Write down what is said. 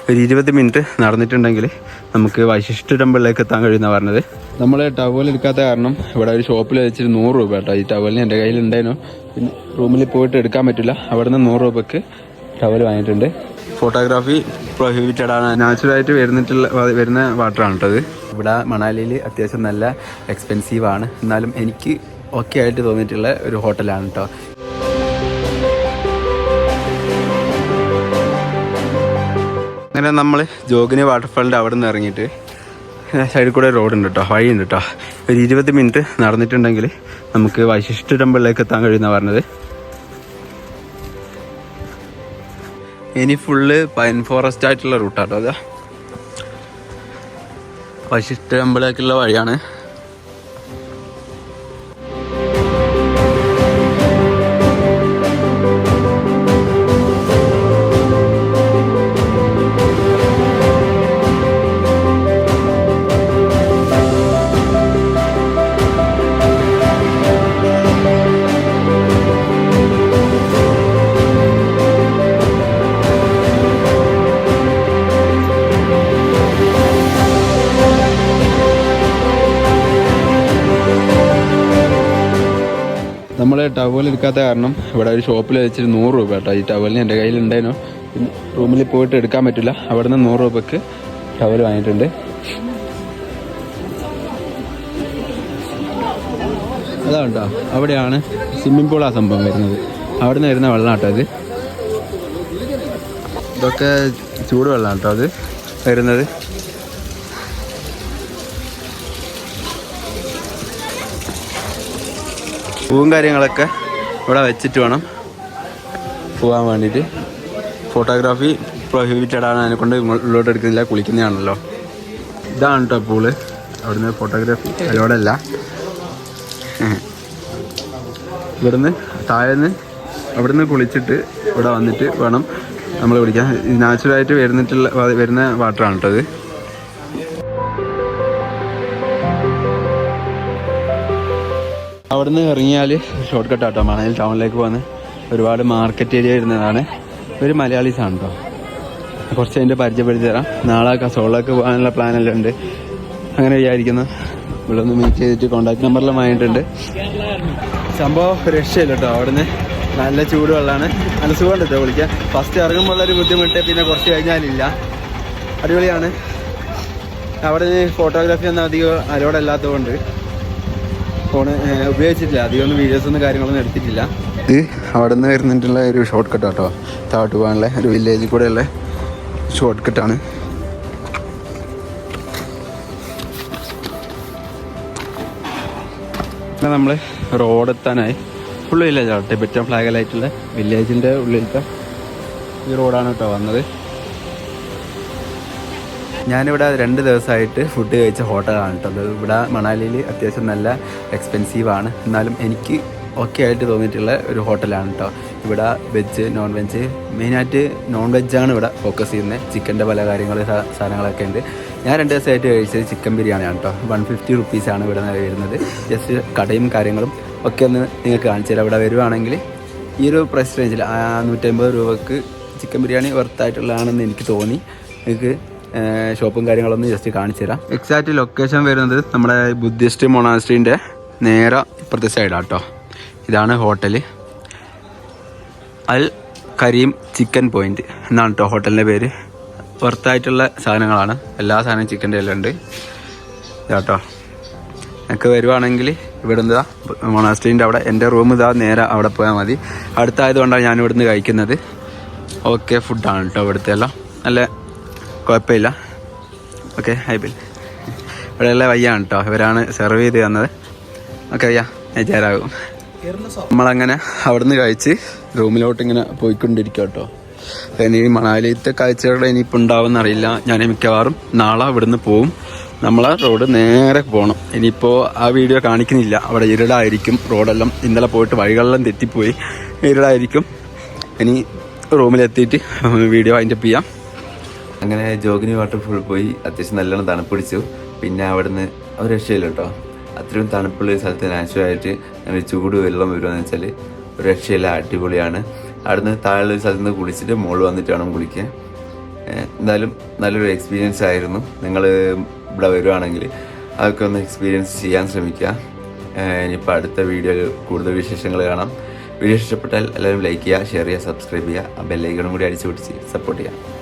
ഒരു 20 മിനിറ്റ് നടന്നിട്ടുണ്ടെങ്കിൽ നമുക്ക് വൈശിഷ്ട്യ ടെമ്പിളിലേക്ക് എത്താൻ കഴിയുമെന്നാണ് പറഞ്ഞത്. നമ്മൾ ടവൽ എടുക്കാത്ത കാരണം ഇവിടെ ഒരു ഷോപ്പിൽ വെച്ചിട്ട് 100 രൂപ കേട്ടോ. ഈ ടവലിന് എൻ്റെ കയ്യിൽ ഉണ്ടായിരുന്നു, പിന്നെ റൂമിൽ പോയിട്ട് എടുക്കാൻ പറ്റില്ല. അവിടെ നിന്ന് 100 രൂപയ്ക്ക് ടവൽ വാങ്ങിയിട്ടുണ്ട്. ഫോട്ടോഗ്രാഫി പ്രൊഹിബിറ്റഡ് ആണ്. നാച്ചുറലായിട്ട് വരുന്ന വാട്ടറാണ് കേട്ടത്. ഇവിടെ മണാലിയിൽ അത്യാവശ്യം നല്ല എക്സ്പെൻസീവ് ആണ്, എന്നാലും എനിക്ക് ഓക്കെ ആയിട്ട് തോന്നിയിട്ടുള്ള ഒരു ഹോട്ടലാണ് കേട്ടോ. അങ്ങനെ നമ്മൾ ജോഗിനി വാട്ടർഫാളിൻ്റെ അവിടെ നിന്ന് ഇറങ്ങിയിട്ട് സൈഡിൽ കൂടെ റോഡുണ്ട് കേട്ടോ, വഴിയുണ്ട് കേട്ടോ. ഒരു 20 മിനിറ്റ് നടന്നിട്ടുണ്ടെങ്കിൽ നമുക്ക് വൈശിഷ്ട്യ ടെമ്പിളിലേക്ക് എത്താൻ കഴിയുമെന്നാണ് പറഞ്ഞത്. ഇനി ഫുള്ള് പൈൻ ഫോറസ്റ്റ് ആയിട്ടുള്ള റൂട്ടാട്ടോ. അതാ വൈശിഷ്ട്യ ടെമ്പിളിലേക്കുള്ള വഴിയാണ്. നമ്മൾ ടവൽ എടുക്കാത്ത കാരണം ഇവിടെ ഒരു ഷോപ്പിൽ വെച്ചിട്ട് 100 രൂപ കേട്ടോ. ഈ ടവലിന് എൻ്റെ കയ്യിൽ ഉണ്ടായിരുന്നു, പിന്നെ റൂമിൽ പോയിട്ട് എടുക്കാൻ പറ്റില്ല. അവിടെ നിന്ന് 100 രൂപയ്ക്ക് ടവൽ വാങ്ങിയിട്ടുണ്ട്. അതാ കേട്ടോ, അവിടെയാണ് സ്വിമ്മിംഗ് പൂൾ ആ സംഭവം വരുന്നത്. അവിടെ നിന്ന് വരുന്ന വെള്ളം കേട്ടോ ഇത്. ഇതൊക്കെ ചൂടുവെള്ളം കേട്ടോ അത് വരുന്നത്. പൂവും കാര്യങ്ങളൊക്കെ ഇവിടെ വെച്ചിട്ട് വേണം പോകാൻ വേണ്ടിയിട്ട്. ഫോട്ടോഗ്രാഫി പ്രൊഹിബിറ്റഡ് ആണ്, അതിനെക്കൊണ്ട് ഉള്ളോട്ട് എടുക്കുന്നില്ല, കുളിക്കുന്നതാണല്ലോ. ഇതാണ് കേട്ടോ പൂള്. അവിടുന്ന് ഫോട്ടോഗ്രാഫി അതിലോടല്ല. ഇവിടുന്ന് താഴേന്ന് അവിടുന്ന് കുളിച്ചിട്ട് ഇവിടെ വന്നിട്ട് വേണം നമ്മൾ കുളിക്കാൻ. നാച്ചുറലായിട്ട് വരുന്ന വാട്ടറാണ് കേട്ടോ ഇത്. അവിടുന്ന് ഇറങ്ങിയാൽ ഷോർട്ട് കട്ട് ആട്ടോ മണാലി ടൗണിലേക്ക് പോകുന്ന ഒരുപാട് മാർക്കറ്റ് ഏരിയ വരുന്നതാണ്. ഒരു മലയാളീസാണ് കേട്ടോ. കുറച്ച് അതിൻ്റെ പരിചയപ്പെടുത്തി തരാം. നാളെ കസോളിലേക്ക് പോകാനുള്ള പ്ലാനെല്ലാം ഉണ്ട്. അങ്ങനെ വിചാരിക്കുന്നു. ഇവിടെ ഒന്ന് മീറ്റ് ചെയ്തിട്ട് കോൺടാക്ട് നമ്പറിലും വാങ്ങിയിട്ടുണ്ട്. സംഭവം രക്ഷയില്ല കേട്ടോ. അവിടുന്ന് നല്ല ചൂടുവെള്ളമാണ്, നല്ല സുഖമുണ്ട് കേട്ടോ വിളിക്കാൻ. ഫസ്റ്റ് ഇറങ്ങുമ്പോഴുള്ളൊരു ബുദ്ധിമുട്ട്, പിന്നെ കുറച്ച് കഴിഞ്ഞാലില്ല. അടിപൊളിയാണ്. അവിടെ ഫോട്ടോഗ്രാഫി ഒന്നും അധികം അലോഡല്ലാത്തതുകൊണ്ട് ഫോണ് ഉപയോഗിച്ചിട്ടില്ല, അധികമൊന്നും വീഡിയോസൊന്നും കാര്യങ്ങളൊന്നും എടുത്തിട്ടില്ല. ഇത് അവിടെ നിന്ന് വരുന്നിട്ടുള്ള ഒരു ഷോർട്ട് കട്ട് കേട്ടോ. താഴോട്ട് പോകാനുള്ള ഒരു വില്ലേജിൽ കൂടെയുള്ള ഷോർട്ട് കട്ടാണ്. പിന്നെ നമ്മൾ റോഡെത്താനായി. ഫുള്ള് വില്ലേജാണ് ടിബറ്റൻ ഫ്ലാഗലായിട്ടുള്ള വില്ലേജിൻ്റെ ഉള്ളിലത്തെ ഈ റോഡാണ് കേട്ടോ വന്നത്. ഞാനിവിടെ 2 ദിവസമായിട്ട് ഫുഡ് കഴിച്ച ഹോട്ടലാണ് കേട്ടോ. ഇവിടെ മണാലിയിൽ അത്യാവശ്യം നല്ല എക്സ്പെൻസീവ് ആണ്, എന്നാലും എനിക്ക് ഓക്കെ ആയിട്ട് തോന്നിയിട്ടുള്ള ഒരു ഹോട്ടലാണ് കേട്ടോ. ഇവിടെ വെജ് നോൺ വെജ്, മെയിനായിട്ട് നോൺ വെജാണ് ഇവിടെ ഫോക്കസ് ചെയ്യുന്നത്. ചിക്കൻ്റെ പല സാധനങ്ങളൊക്കെ ഉണ്ട്. ഞാൻ 2 ദിവസമായിട്ട് കഴിച്ചത് ചിക്കൻ ബിരിയാണിയാണ് കേട്ടോ. 150 റുപ്പീസാണ് ഇവിടെ വരുന്നത്. ജസ്റ്റ് കടയും കാര്യങ്ങളും ഒക്കെ ഒന്ന് നിങ്ങൾക്ക് കാണിച്ചു തരാം. ഇവിടെ വരുവാണെങ്കിൽ ഈ ഒരു പ്രൈസ് റേഞ്ചിൽ 150 രൂപക്ക് ചിക്കൻ ബിരിയാണി വർത്തായിട്ടുള്ളതാണെന്ന് എനിക്ക് തോന്നി. നിങ്ങൾക്ക് ഷോപ്പും കാര്യങ്ങളൊന്നും ജസ്റ്റ് കാണിച്ചു തരാം. എക്സാക്റ്റ് ലൊക്കേഷൻ വരുന്നത് നമ്മുടെ ബുദ്ധിസ്റ്റ് മൊണാസ്ട്രീൻ്റെ നേരെ ഇപ്പുറത്തെ സൈഡാണ് കേട്ടോ. ഇതാണ് ഹോട്ടൽ. അൽ കരീം ചിക്കൻ പോയിൻറ്റ് എന്നാണ് കേട്ടോ ഹോട്ടലിൻ്റെ പേര്. വർത്തായിട്ടുള്ള സാധനങ്ങളാണ്, എല്ലാ സാധനവും ചിക്കൻ്റെ എല്ലാം ഉണ്ട് കേട്ടോ. എനിക്ക് വരുവാണെങ്കിൽ ഇവിടെ നിന്ന് മൊണാസ്ട്രീൻ്റെ അവിടെ എൻ്റെ റൂം ഇതാ നേരെ അവിടെ പോയാൽ മതി. അടുത്തായതുകൊണ്ടാണ് ഞാൻ ഇവിടുന്ന് കഴിക്കുന്നത്. ഓക്കെ ഫുഡാണ് കേട്ടോ ഇവിടുത്തെ എല്ലാം, നല്ല കുഴപ്പമില്ല. Okay high bill. ഇവിടെയുള്ള വയ്യാണ് കേട്ടോ, ഇവരാണ് സെർവ് ചെയ്ത് തന്നത്. ഓക്കെ വയ്യ ഞാൻ ചേരാകും. നമ്മളങ്ങനെ അവിടുന്ന് കഴിച്ച് റൂമിലോട്ട് ഇങ്ങനെ പോയിക്കൊണ്ടിരിക്കുക കേട്ടോ. ഇനി മണാലിത്തെ കാഴ്ചകൾ ഇനിയിപ്പോൾ ഉണ്ടാവുമെന്നറിയില്ല. ഞാൻ മിക്കവാറും നാളെ ഇവിടുന്ന് പോവും. നമ്മളെ റോഡ് നേരെ പോകണം. ഇനിയിപ്പോൾ ആ വീഡിയോ കാണിക്കുന്നില്ല, അവിടെ ഇരുടായിരിക്കും. റോഡെല്ലാം ഇന്നലെ പോയിട്ട് വഴികളെല്ലാം തെറ്റിപ്പോയി, ഇരുടായിരിക്കും. ഇനി റൂമിലെത്തിയിട്ട് വീഡിയോ വൈൻഡപ്പ് ചെയ്യാം. അങ്ങനെ ജോഗിനി വാട്ടർഫാൾ പോയി അത്യാവശ്യം നല്ലോണം തണുപ്പ് പിടിച്ചു. പിന്നെ അവിടുന്ന് ഒരു രക്ഷയില്ല കേട്ടോ. അത്രയും തണുപ്പുള്ള ഒരു സ്ഥലത്ത് നാച്ചുറലായിട്ട് അങ്ങനെ ചൂട് വെള്ളം വരുമെന്ന് വെച്ചാൽ ഒരു രക്ഷയില്ല, അടിപൊളിയാണ്. അവിടുന്ന് താഴെയുള്ള സ്ഥലത്ത് നിന്ന് കുളിച്ചിട്ട് മുകളിൽ വന്നിട്ട് വേണം കുളിക്കാൻ. എന്തായാലും നല്ലൊരു എക്സ്പീരിയൻസ് ആയിരുന്നു. നിങ്ങൾ ഇവിടെ വരുവാണെങ്കിൽ അതൊക്കെ ഒന്ന് എക്സ്പീരിയൻസ് ചെയ്യാൻ ശ്രമിക്കുക. ഇനിയിപ്പോൾ അടുത്ത വീഡിയോയിൽ കൂടുതൽ വിശേഷങ്ങൾ കാണാം. വീഡിയോ ഇഷ്ടപ്പെട്ടാൽ എല്ലാവരും ലൈക്ക് ചെയ്യുക, ഷെയർ ചെയ്യുക, സബ്സ്ക്രൈബ് ചെയ്യുക, ആ ബെല്ലൈക്കണും കൂടി അടിച്ചു പിടിച്ച് സപ്പോർട്ട് ചെയ്യുക.